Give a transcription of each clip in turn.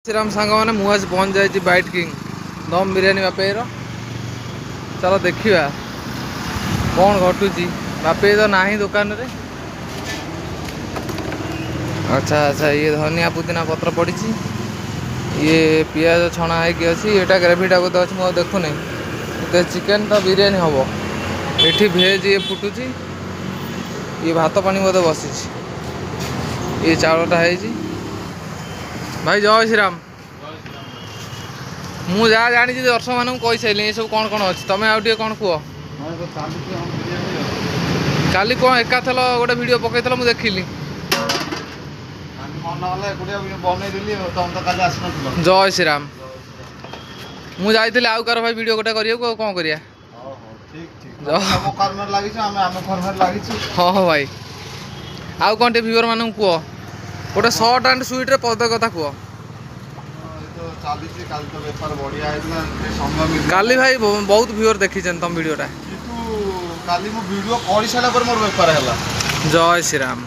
श्रीराम सांग मैंने मुझे पहुँच जाए बाइट किंग दम बिरियानी बापेर चलो देखा कौन घटुची बापे तो ना दुकान रे। अच्छा अच्छा ये धनिया पुदीना पत्र पड़ी ये पियाज छणा होगी यहाँ ग्रेवीटा बोधे अच्छी मुझे देखुनी चिकेन तो बिरियानी हम ये भेज ये फुटुची ये भात पानी बोधे बसी ये चावलटा है भाई जय श्रीराम। मु जहाँ जानी दर्शक मानक कही सारे ये सब कौन कौन अच्छी तुम आउ कौन कह काली कौन एका थल गोटे वीडियो पकई मुझे देखिली जय श्रीराम मु जाइए आउ कार भाई वीडियो गोटे करिया कौन करिया हाँ हाँ भाई आउ कौन टे व्यूअर मानक कह गोटे शॉर्ट एंड स्वीट रे पद कथा कह काली भाई बहुत व्यूअर देखी तुम वीडियोटा काली मो वीडियो कर सारा पर मोर बेपार हैला जय श्रीराम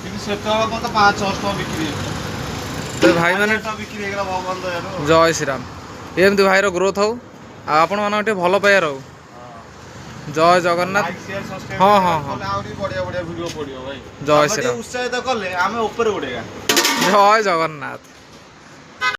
कि सेत मत 5-6 टका बिक्री तो भाई माने बिक्री हेगला भगवान दयारो जय श्रीराम एमती भाईर ग्रोथ हो आपण मान भल पाइबार हो जय जगन्नाथ हाँ हाँ हाँ बढ़िया बढ़िया वीडियो पड़ियो भाई जय श्रीराम उत्साहित कले आमे ऊपर उड़ेगा जय जगन्नाथ।